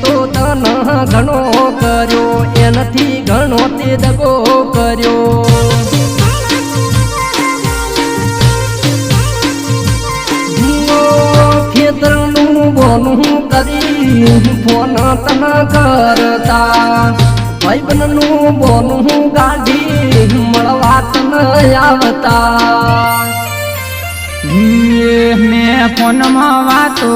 તો તન ઘણો કર્યો એનાથી ઘણો તે દગો કર્યો ખેતરનું બોનું કરી ફોન તન કરતા ભાઈબંધનું બોનું ગાડી મળવા તન આવતા મેં ફોનમાં વાતો